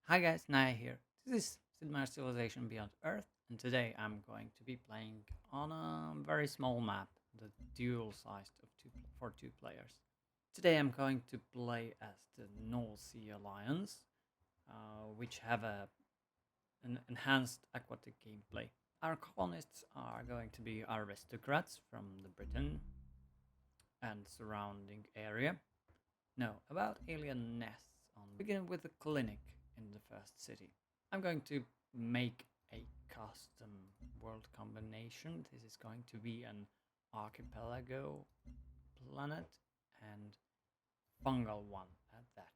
Hi guys, Naya here. This is Sid Meier's Civilization Beyond Earth, and today I'm going to be playing on a very small map, the dual sized for two players. Today I'm going to play as the North Sea Alliance, which have an enhanced aquatic gameplay. Our colonists are going to be aristocrats from the Britain and surrounding area. No, about alien nests. Begin with a clinic in the first city. I'm going to make a custom world combination. This is going to be an archipelago planet and fungal one at that.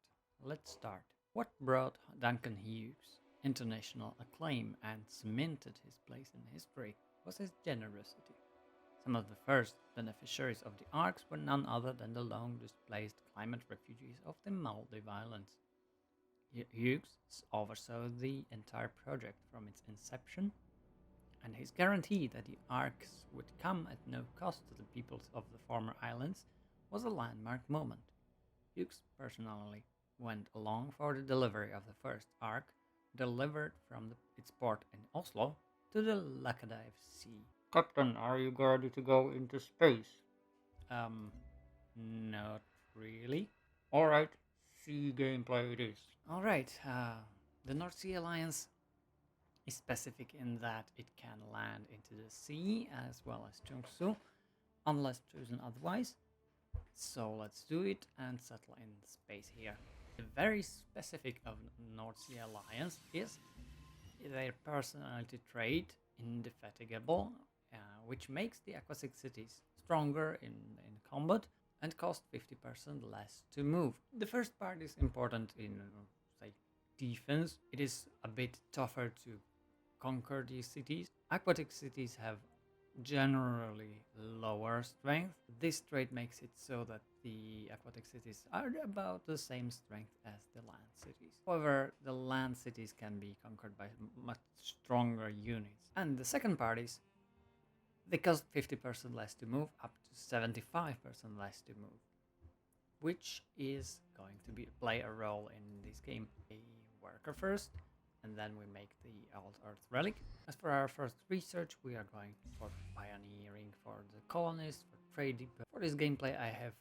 Let's start. What brought Duncan Hughes international acclaim and cemented his place in history was his generosity. Some of the first beneficiaries of the ARCs were none other than the long displaced climate refugees of the Maldive Islands. Hughes oversaw the entire project from its inception, and his guarantee that the ARCs would come at no cost to the peoples of the former islands was a landmark moment. Hughes personally went along for the delivery of the first ARC, delivered from its port in Oslo to the Laccadive Sea. Captain, are you ready to go into space? Um, Not really. Alright, see gameplay it is. Alright, the North Sea Alliance is specific in that it can land into the sea as well as Chungsu, unless chosen otherwise. So let's do it and settle in space here. The very specific of North Sea Alliance is their personality trait, indefatigable, which makes the aquatic cities stronger in combat and cost 50% less to move. The first part is important in, say, defense. It is a bit tougher to conquer these cities. Aquatic cities have generally lower strength. This trait makes it so that the aquatic cities are about the same strength as the land cities. However, the land cities can be conquered by much stronger units. And the second part is they cost 50% less to move, up to 75% less to move, which is going to play a role in this game. A worker first, and then we make the old Earth relic. As for our first research, we are going for pioneering, for the colonists, for trade. For this gameplay, I have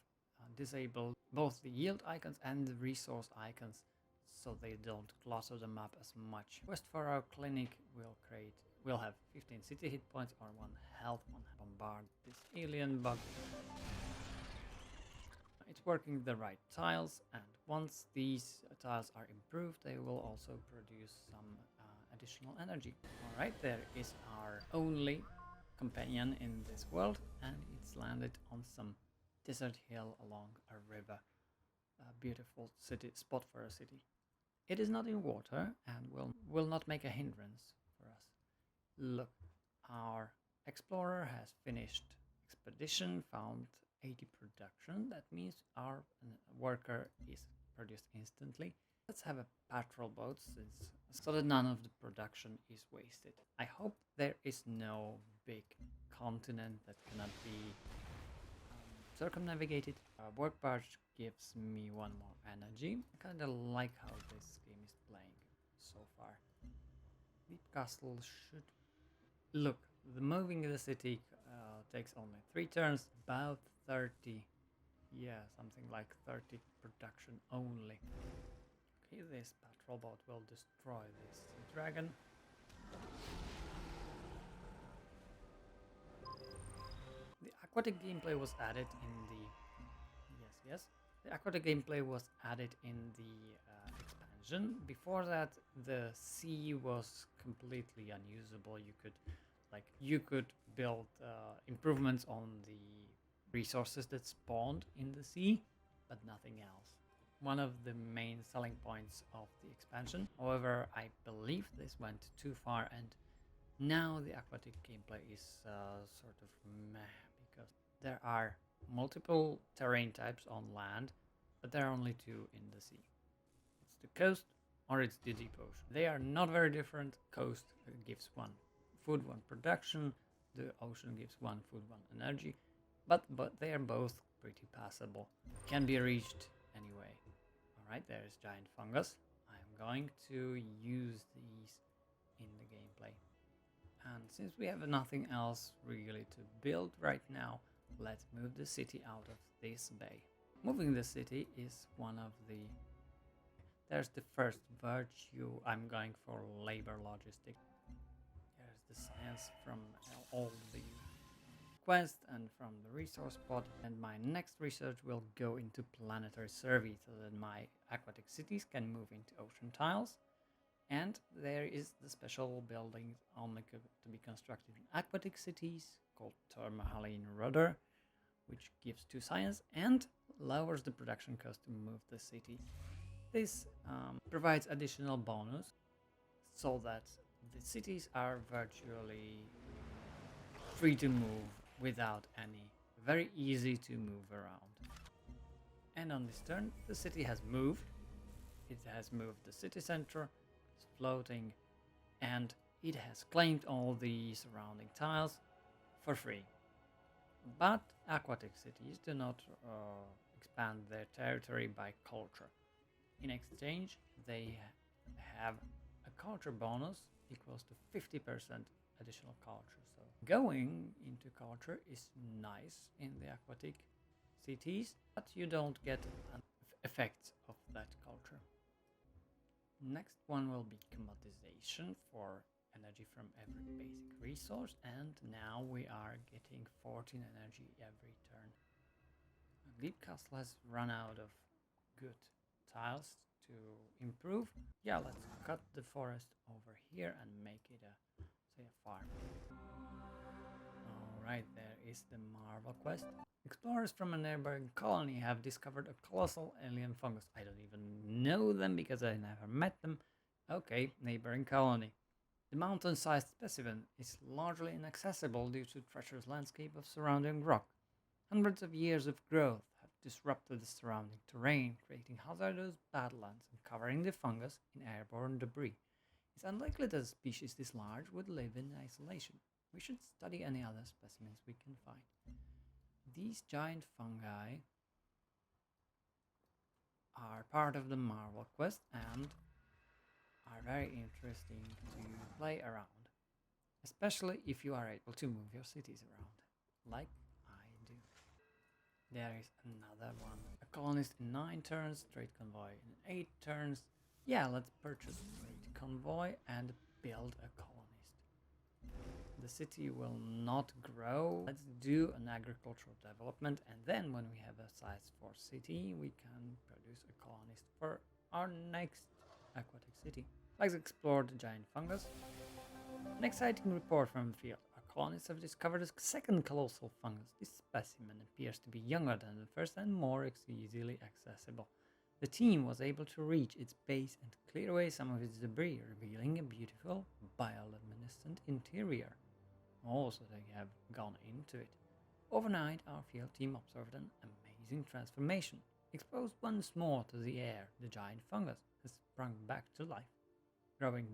disabled both the yield icons and the resource icons so they don't clutter the map as much. Quest for our clinic we'll have 15 city hit points or 1 health, 1 bombard this alien bug. It's working the right tiles, and once these tiles are improved, they will also produce some additional energy. Alright, there is our only companion in this world, and it's landed on some desert hill along a river. A beautiful city spot for a city. It is not in water and will not make a hindrance for us. Look, our explorer has finished expedition, found 80 production. That means our worker is produced instantly. Let's have a patrol boat so that none of the production is wasted. I hope there is no big continent that cannot be circumnavigated. Work barge gives me 1 more energy. I kind of like how this game is playing so far. Deep Castle should look. The moving the city takes only 3 turns, about 30. Yeah, something like 30 production only. Okay, this patrol boat will destroy this sea dragon. The aquatic gameplay was added in the yes. The aquatic gameplay was added in the expansion. Before that, the sea was completely unusable. You could build improvements on the resources that spawned in the sea, but nothing else. One of the main selling points of the expansion. However, I believe this went too far, and now the aquatic gameplay is sort of meh, because there are multiple terrain types on land, but there are only 2 in the sea. It's the coast or it's the deep ocean. They are not very different. Coast gives 1 food, 1 production. The ocean gives 1 food, 1 energy. But they are both pretty passable. Can be reached anyway. Alright, there is giant fungus. I'm going to use these in the gameplay. And since we have nothing else really to build right now, let's move the city out of this bay. Moving the city is one of the... There's the first virtue. I'm going for labor logistics. There's the science from all the quest and from the resource pod, and my next research will go into planetary survey so that my aquatic cities can move into ocean tiles. And there is the special building only to be constructed in aquatic cities called thermohaline rudder, which gives 2 science and lowers the production cost to move the city. This provides additional bonus so that the cities are virtually free to move without any, very easy to move around. And on this turn, the city has moved. It has moved the city center, it's floating, and it has claimed all the surrounding tiles for free. But aquatic cities do not expand their territory by culture. In exchange, they have a culture bonus equals to 50% additional culture. So going into culture is nice in the aquatic cities, but you don't get effects of that culture. Next one will be commoditization for energy from every basic resource, and now we are getting 14 energy every turn. Deep Castle has run out of good tiles to improve. Yeah, let's cut the forest over here and make it a, say, a farm. Alright, there is the Marvel quest. Explorers from a neighboring colony have discovered a colossal alien fungus. I don't even know them because I never met them. Okay, neighboring colony. The mountain-sized specimen is largely inaccessible due to treacherous landscape of surrounding rock. Hundreds of years of growth have disrupted the surrounding terrain, creating hazardous badlands and covering the fungus in airborne debris. It's unlikely that a species this large would live in isolation. We should study any other specimens we can find. These giant fungi are part of the Marvel quest and are very interesting to play around, especially if you are able to move your cities around, like I do. There is another one. A colonist in 9 turns, trade convoy in 8 turns. Yeah, let's purchase a trade convoy and build a colonist. The city will not grow. Let's do an agricultural development, and then when we have a size 4 city, we can produce a colonist for our next aquatic city. Let's explore the giant fungus. An exciting report from the field. Our colonists have discovered a second colossal fungus. This specimen appears to be younger than the first and more easily accessible. The team was able to reach its base and clear away some of its debris, revealing a beautiful bioluminescent interior. Also, they have gone into it. Overnight, our field team observed an amazing transformation. Exposed once more to the air, the giant fungus has sprung back to life. Growing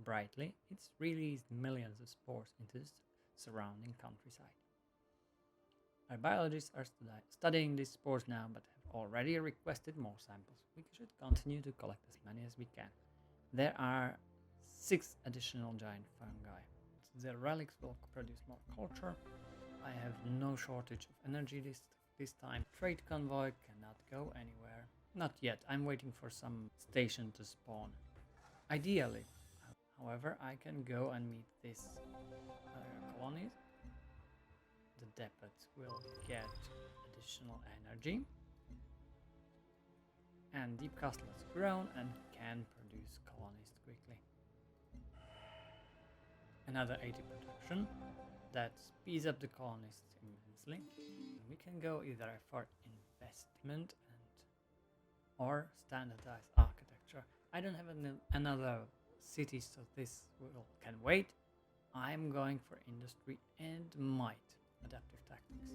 brightly, it's released millions of spores into the surrounding countryside. Our biologists are studying these spores now, but have already requested more samples. We should continue to collect as many as we can. There are 6 additional giant fungi. The relics will produce more culture. I have no shortage of energy this time. Trade convoy cannot go anywhere. Not yet. I'm waiting for some station to spawn. Ideally, however, I can go and meet this colonies. The depots will get additional energy. And Deep Castle has grown and can produce colonists quickly. Another 80 production that speeds up the colonists immensely. We can go either for investment or standardized architecture. I don't have another city, so this can wait. I'm going for industry and might, adaptive tactics.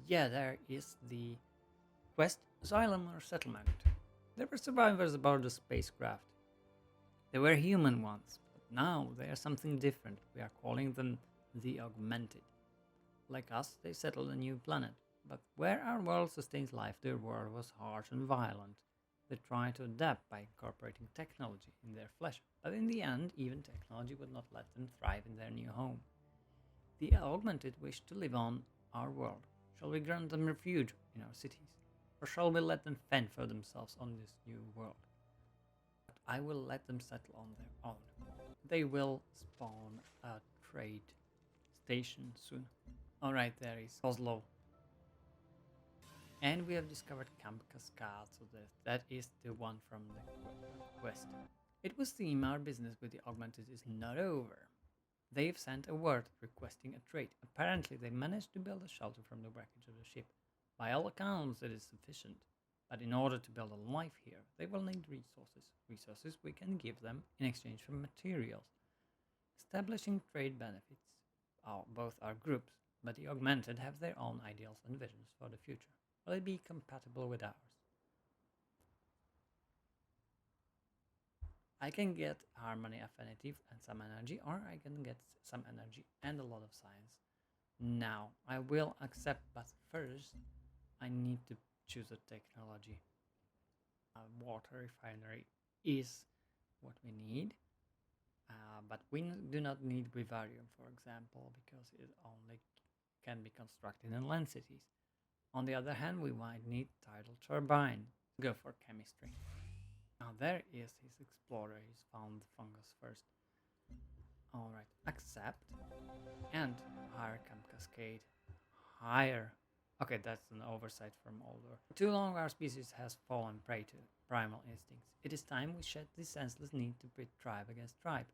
Yeah, there is the quest, asylum or settlement. There were survivors aboard the spacecraft. They were human once, but now they are something different. We are calling them the augmented. Like us, they settled a new planet. But where our world sustains life, their world was harsh and violent. They try to adapt by incorporating technology in their flesh, but in the end, even technology would not let them thrive in their new home. The augmented wish to live on our world. Shall we grant them refuge in our cities? Or shall we let them fend for themselves on this new world? But I will let them settle on their own. They will spawn a trade station soon. Alright, there is Oslo. And we have discovered Camp Cascade, so that is the one from the west. It would seem our business with the augmented is not over. They've sent a word requesting a trade. Apparently, they managed to build a shelter from the wreckage of the ship. By all accounts, it is sufficient. But in order to build a life here, they will need resources. Resources we can give them in exchange for materials. Establishing trade benefits both our groups, but the augmented have their own ideals and visions for the future. Will it be compatible with ours? I can get harmony affinity and some energy, or I can get some energy and a lot of science. Now, I will accept, but first, I need to choose a technology. A water refinery is what we need, but we do not need vivarium, for example, because it only can be constructed in land cities. On the other hand, we might need tidal turbine. Go for chemistry. Now there is his explorer. He's found the fungus first. Alright, accept. And higher Camp Cascade. Higher. Okay, that's an oversight from older. For too long our species has fallen prey to primal instincts. It is time we shed the senseless need to pit tribe against tribe.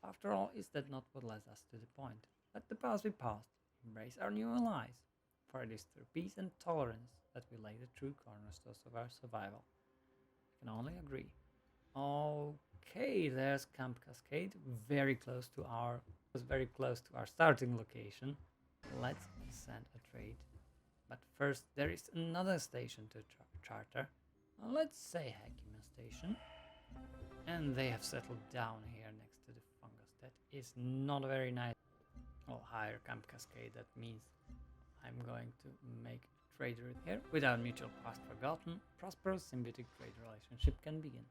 After all, is that not what led us to the point? Let the past be past. Embrace our new allies. For it is through peace and tolerance that we lay the true cornerstones of our survival. I can only agree. Okay, there's Camp Cascade, very close to our starting location. Let's send a trade. But first, there is another station to charter. Let's say Hekiman Station. And they have settled down here next to the fungus. That is not very nice. Well, higher Camp Cascade, that means I'm going to make a trade route here. Without mutual past forgotten, prosperous symbiotic trade relationship can begin.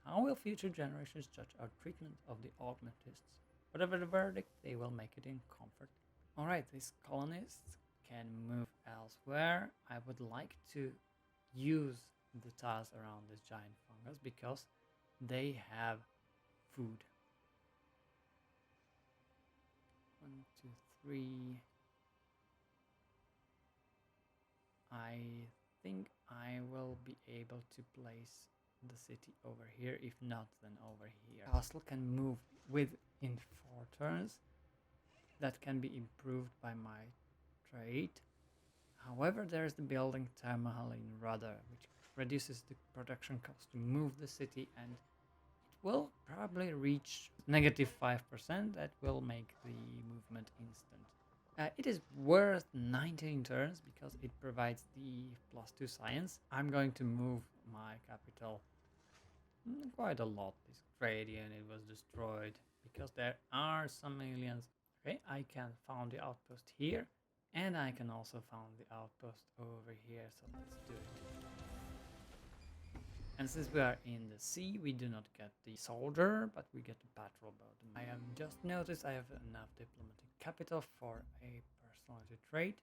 How will future generations judge our treatment of the augmentists? Whatever the verdict, they will make it in comfort. Alright, these colonists can move elsewhere. I would like to use the tiles around this giant fungus because they have food. 1, 2, 3. I think I will be able to place the city over here. If not, then over here. Castle can move within 4 turns. That can be improved by my trade. However, there's the building Thermaline Rudder, which reduces the production cost to move the city, and it will probably reach -5%. That will make the movement instant. It is worth 19 turns because it provides the +2 science. I'm going to move my capital quite a lot. This trade unit was destroyed because there are some aliens. Okay, I can found the outpost here, and I can also found the outpost over here, so let's do it. And since we are in the sea, we do not get the soldier, but we get the patrol boat. I have just noticed I have enough diplomatic capital for a personality trait.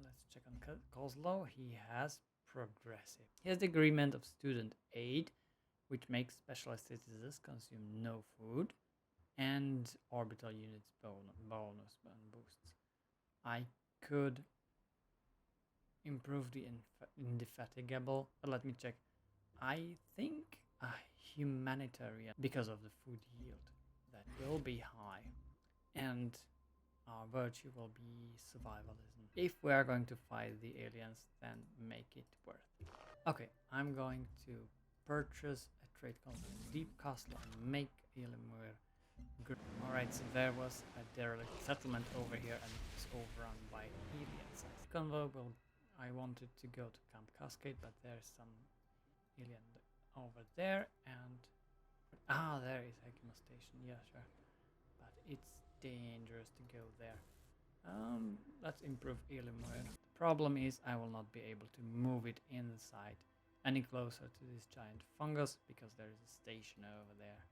Let's check on Kozlo. He has progressive. He has the agreement of student aid, which makes specialized citizens consume no food, and orbital units bonus and boosts. I could improve the indefatigable, but let me check. I think a humanitarian, because of the food yield, that will be high, and our virtue will be survivalism. If we are going to fight the aliens, then make it worth. Okay, I'm going to purchase a trade concept Deep Castle and make Elimur good. Alright, so there was a derelict settlement over here and it was overrun by aliens. Convoy will. I wanted to go to Camp Cascade, but there's some alien over there, and there is Hekiman Station. Yeah, sure, but it's dangerous to go there. Let's improve Elimur. The problem is I will not be able to move it inside, any closer to this giant fungus because there is a station over there.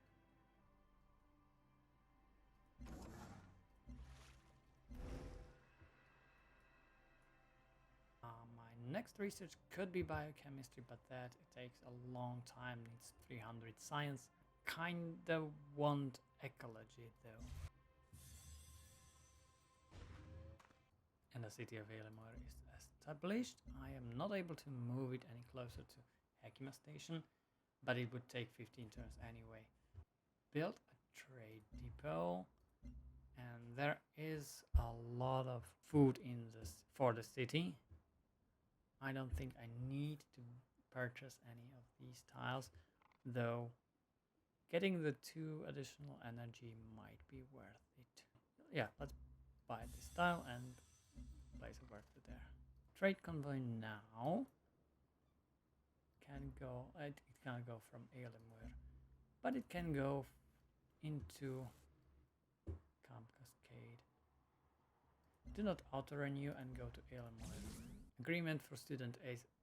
My next research could be biochemistry, but that it takes a long time, needs 300 science. Kinda want ecology though. And the city of Elimor is established. I am not able to move it any closer to Hekima station, but it would take 15 turns anyway. Build a trade depot, and there is a lot of food in this for the city. I don't think I need to purchase any of these tiles, though getting the 2 additional energy might be worth it. Yeah, let's buy this tile and place a worker there. Trade convoy now can go, it can't go from Elimur, but it can go into Camp Cascade. Do not auto-renew and go to Elimur. Agreement for student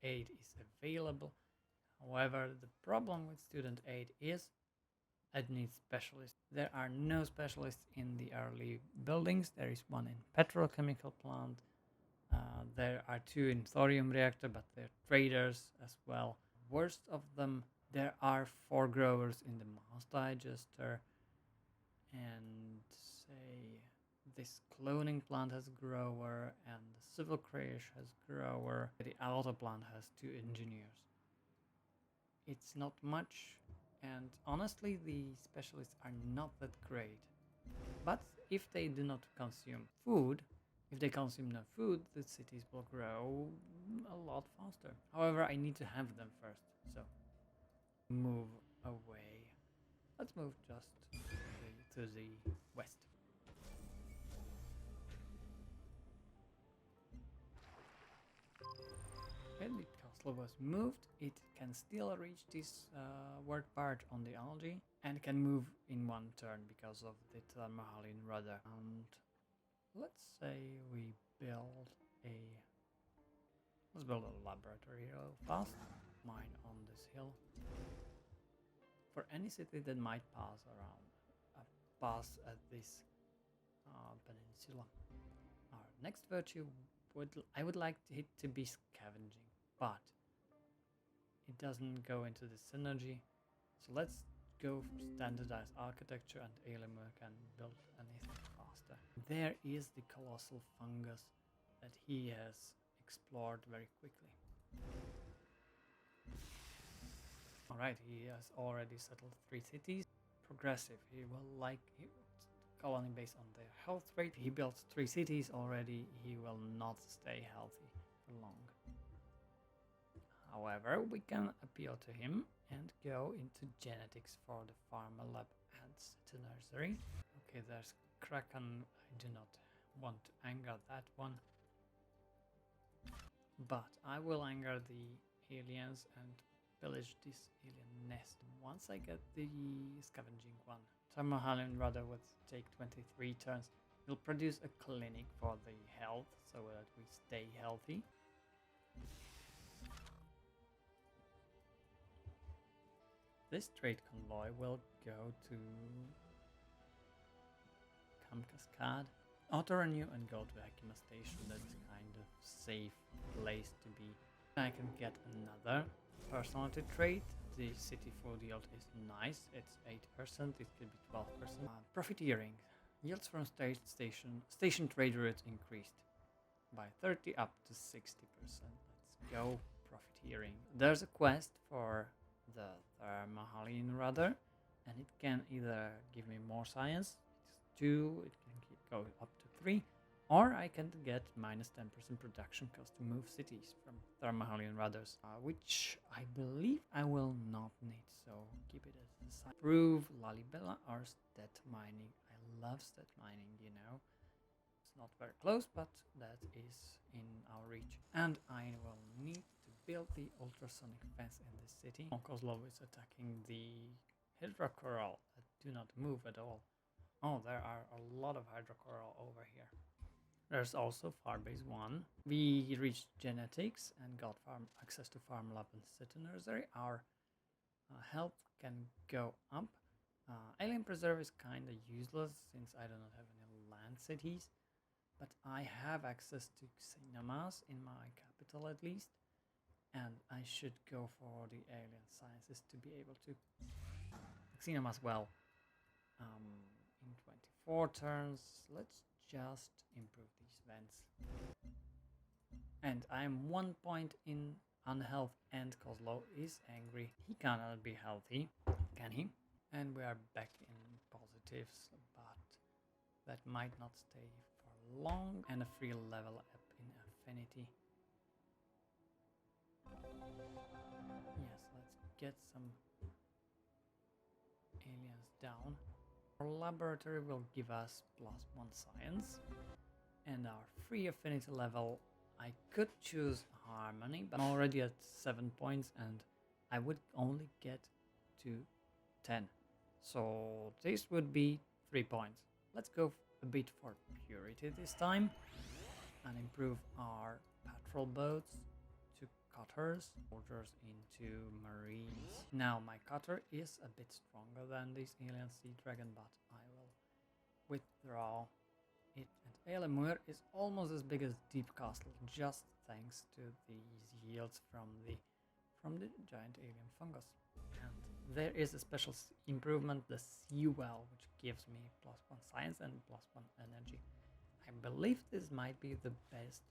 aid is available. However, the problem with student aid is it needs specialists. There are no specialists in the early buildings. There is one in petrochemical plant. There are 2 in thorium reactor, but they're traders as well. Worst of them, there are 4 growers in the mass digester, and say this cloning plant has grower, and the civil crash has grower. The auto plant has 2 engineers. It's not much, and honestly the specialists are not that great. But if they do not consume food, if they consume no food, the cities will grow a lot faster. However, I need to have them first, so move away. Let's move just to the west. Okay, the castle was moved. It can still reach this word part on the algae and can move in 1 turn because of the Thermohaline rudder. And let's say we build a laboratory real fast. Mine on this hill. For any city that might pass around, pass at this peninsula. Our next virtue I would like it to be scavenging, but it doesn't go into the synergy. So let's go for standardized architecture, and Elimur can build anything faster. There is the colossal fungus that he has explored very quickly. Alright, he has already settled 3 cities. Progressive, he will like colony based on their health rate. He built 3 cities already, he will not stay healthy for long. However, we can appeal to him and go into genetics for the pharma lab and city nursery. Okay, there's Kraken. I do not want to anger that one, but I will anger the aliens and pillage this alien nest. Once I get the scavenging one, Thermohaline rudder would take 23 turns. We'll produce a clinic for the health so that we stay healthy. This trade convoy will go to Camp Cascade, auto-renew and go to Hekima station. That's kind of safe place to be. I can get another personality trait. The city food yield is nice. It's 8%. It could be 12%. Profiteering. Yields from station trade routes increased by 30 up to 60%. Let's go profiteering. There's a quest for the Thermohaline rudder, and it can either give me more science, it's 2, it can go up to 3, or I can get minus 10% production cost to move cities from Thermohaline rudders, which I believe I will not need, so keep it as a side. Prove Lalibela or stat mining. I love stat mining, you know. It's not very close, but that is in our reach. And I will need to build the ultrasonic fence in this city. Kozlov is attacking the hydrocoral that do not move at all. Oh, there are a lot of hydrocoral over here. There's also Farbase 1. We reached genetics and got access to Farm Lab and City Nursery. Our health can go up. Alien Preserve is kind of useless since I do not have any land cities, but I have access to cinemas in my capital at least, and I should go for the alien sciences to be able to cinemas well. In 24 turns, let's just improve these vents. And I'm 1 point in unhealth, and Kozlo is angry. He cannot be healthy, can he? And we are back in positives, but that might not stay for long. And a free level up in affinity. Yes, let's get some aliens down. Our laboratory will give us +1 science. And our free affinity level, I could choose harmony, but I'm already at 7 points and I would only get to 10. So this would be 3 points. Let's go a bit for purity this time and improve our patrol boats to cutters, soldiers into marines. Now my cutter is a bit stronger than this alien sea dragon, but I will withdraw it. And Elamur is almost as big as Deep Castle, just thanks to these yields from the giant alien fungus. And there is a special improvement, the Sea Well, which gives me +1 science and +1 energy. I believe this might be the best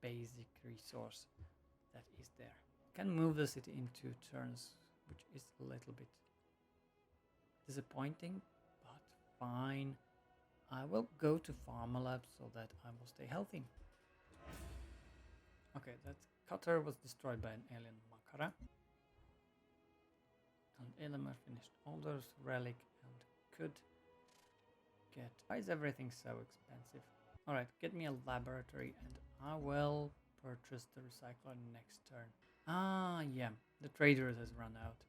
basic resource that is there. Can move the city in 2 turns, which is a little bit disappointing, but fine. I will go to Farm Lab so that I will stay healthy. Okay, that cutter was destroyed by an alien Makara. And Elamur finished Alder's relic and could get... Why is everything so expensive? Alright, get me a laboratory and I will purchase the recycler next turn. Ah, yeah, the trader has run out.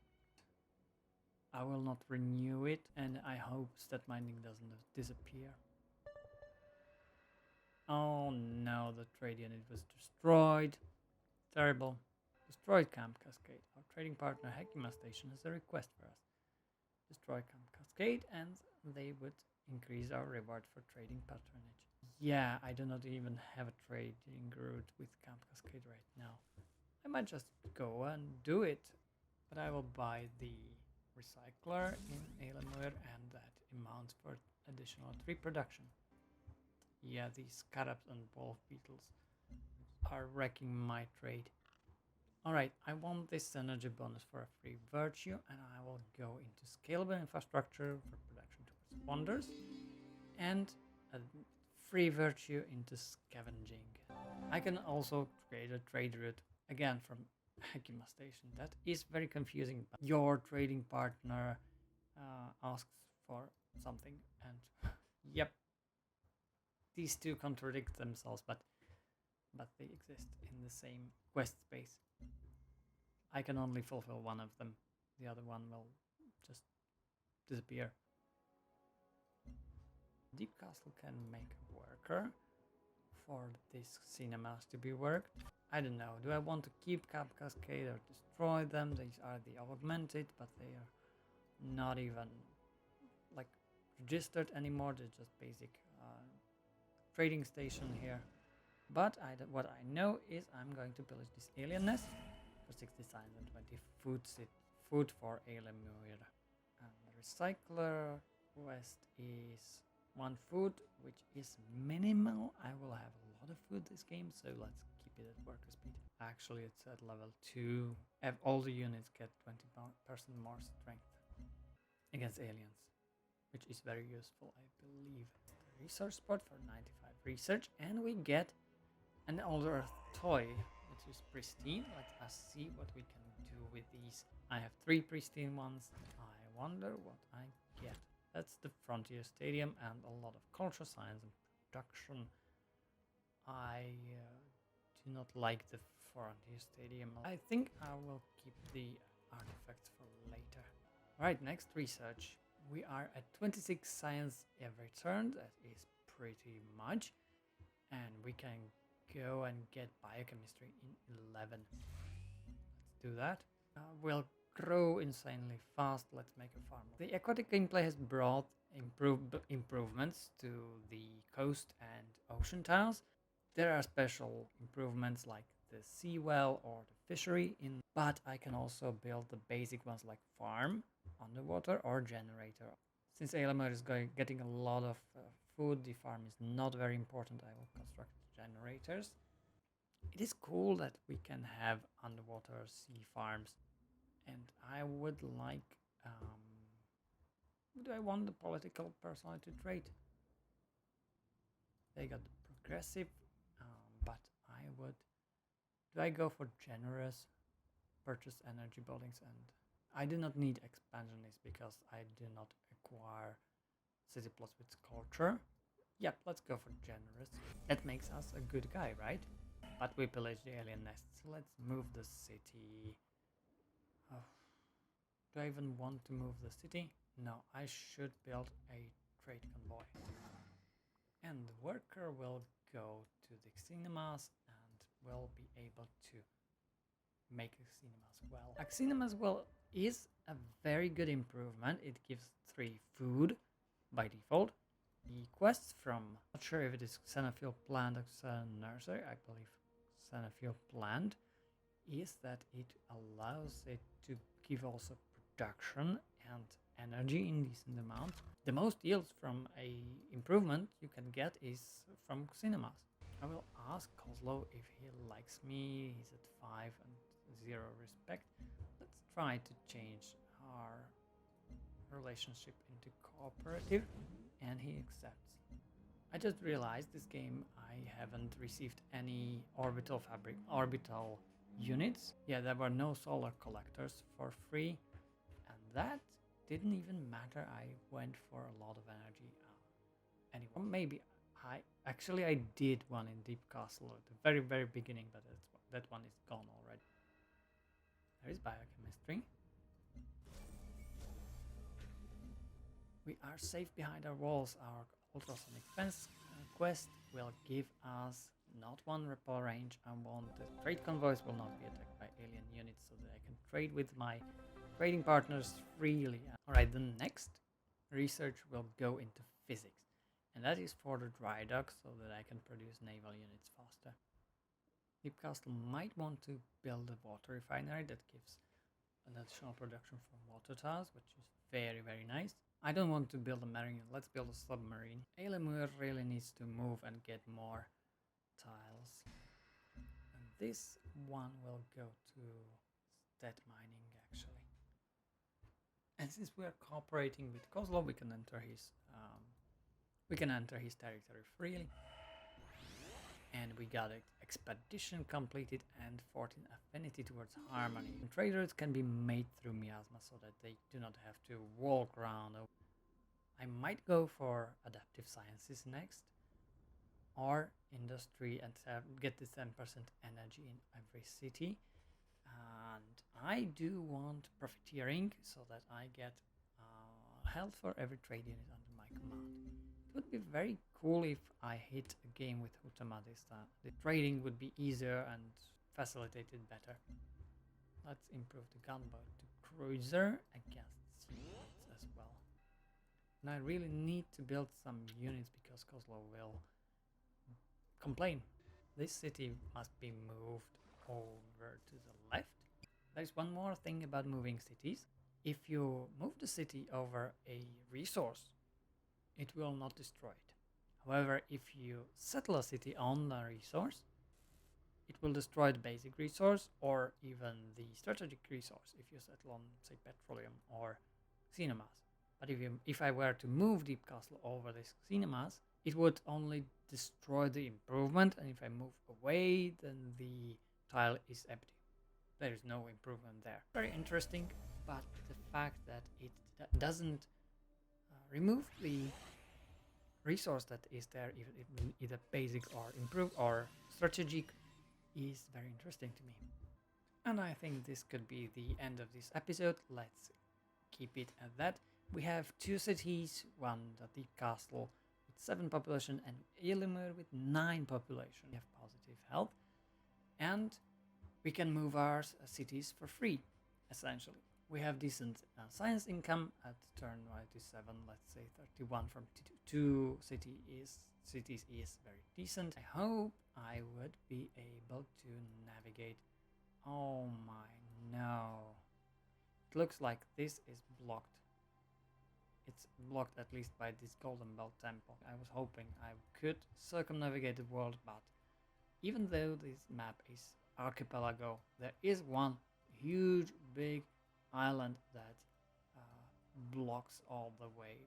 I will not renew it, and I hope that mining doesn't disappear. Oh no, the trade unit was destroyed. Terrible. Destroyed Camp Cascade. Our trading partner Hekima Station has a request for us. Destroy Camp Cascade and they would increase our reward for trading patronage. Yeah, I do not even have a trading route with Camp Cascade right now. I might just go and do it, but I will buy the recycler in Elamur and that amounts for additional 3 production. Yeah, these scarabs and wolf beetles are wrecking my trade. Alright, I want this energy bonus for a free virtue, and I will go into scalable infrastructure for production towards wonders, and a free virtue into scavenging. I can also create a trade route, again from Hekima Station. That is very confusing. Your trading partner asks for something, and yep, these two contradict themselves, but they exist in the same quest space. I can only fulfill one of them. The other one will just disappear. Deep Castle can make a worker for these cinemas to be worked. I don't know. Do I want to keep Camp Cascade or destroy them? These are the augmented, but they are not even like registered anymore. They're just basic trading station here. But what I know is I'm going to pillage this alien nest for 60 signs and 20 food for Elamur. And the recycler quest is 1 food, which is minimal. I will have a lot of food this game, so let's keep it at worker speed. Actually, it's at level 2. All the units get 20% more strength against aliens, which is very useful, I believe. The research spot for 95 research, and we get an older toy that is pristine. Let us see what we can do with these. I have 3 pristine ones. I wonder what I get. That's the Frontier Stadium and a lot of culture science and production. I do not like the Frontier Stadium. I think I will keep the artifacts for later. Alright, next research. We are at 26 science every turn. That is pretty much. And we can go and get biochemistry in 11. Let's do that. We'll grow insanely fast. Let's make a farm. The aquatic gameplay has brought improvements to the coast and ocean tiles. There are special improvements like the sea well or the fishery but I can also build the basic ones like farm, underwater, or generator. Since Alamur is getting a lot of food, the farm is not very important. I will construct generators. It is cool that we can have underwater sea farms, and I would like. Who do I want the political personality trait? They got the progressive, but I would. Do I go for generous? Purchase energy buildings, and I do not need expansionist because I do not acquire city plus with culture. Yep, let's go for generous. That makes us a good guy, right? But we pillage the alien nests. So let's move the city. Oh. Do I even want to move the city? No, I should build a trade convoy. And the worker will go to the cinemas and will be able to make a cinemas well. A cinemas well is a very good improvement. It gives 3 food by default. The quests from, not sure if it is Xenofield plant or nursery, I believe Xenofield plant, is that it allows it to give also production and energy in decent amount. The most yields from a improvement you can get is from cinemas. I will ask Kozlo if he likes me. He's at 5 and 0 respect. Let's try to change our relationship into cooperative, and he accepts. I just realized this game I haven't received any orbital units. Yeah, there were no solar collectors for free, and that didn't even matter. I went for a lot of energy. Anyway, maybe I did one in Deep Castle at the very beginning, but that one is gone already. There is biochemistry. We are safe behind our walls. Our ultrasonic fence quest will give us not 1 repel range. I want the trade convoys will not be attacked by alien units so that I can trade with my trading partners freely. Alright, the next research will go into physics, and that is for the dry dock so that I can produce naval units faster. Deep Castle might want to build a water refinery that gives an additional production from water tiles, which is very nice. I don't want to build a marine, let's build a submarine. Alamur really needs to move and get more tiles. And this one will go to stat mining actually. And since we are cooperating with Kozlo, we can enter his territory freely. And we got an expedition completed and 14 affinity towards harmony. And traders can be made through miasma so that they do not have to walk around. I might go for adaptive sciences next, or industry, and get the 10% energy in every city. And I do want profiteering so that I get health for every trade unit under my command. It would be very cool if I hit a game with Hutama this time. The trading would be easier and facilitated better. Let's improve the gunboat to cruiser against seaboats as well. And I really need to build some units because Kozlo will complain. This city must be moved over to the left. There's one more thing about moving cities. If you move the city over a resource, it will not destroy it. However, if you settle a city on the resource, it will destroy the basic resource or even the strategic resource if you settle on, say, petroleum or cinemas. But if I were to move Deep Castle over this cinemas, it would only destroy the improvement, and if I move away, then the tile is empty. There is no improvement there. Very interesting, but the fact that it doesn't remove the resource that is there, either basic or improved or strategic, is very interesting to me. And I think this could be the end of this episode. Let's keep it at that. We have 2 cities, one the Deep Castle, 7 population and Illimur with 9 population. We have positive health, and we can move our cities for free, essentially. We have decent science income at turn 97, let's say 31 from 2 cities is very decent. I hope I would be able to navigate. Oh my, no. It looks like this is blocked. It's blocked at least by this Golden Bell Temple. I was hoping I could circumnavigate the world, but even though this map is archipelago, there is one huge big island that blocks all the way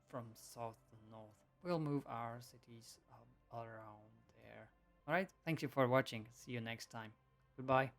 from south to north. We'll move our cities around there. Alright, thank you for watching. See you next time. Goodbye.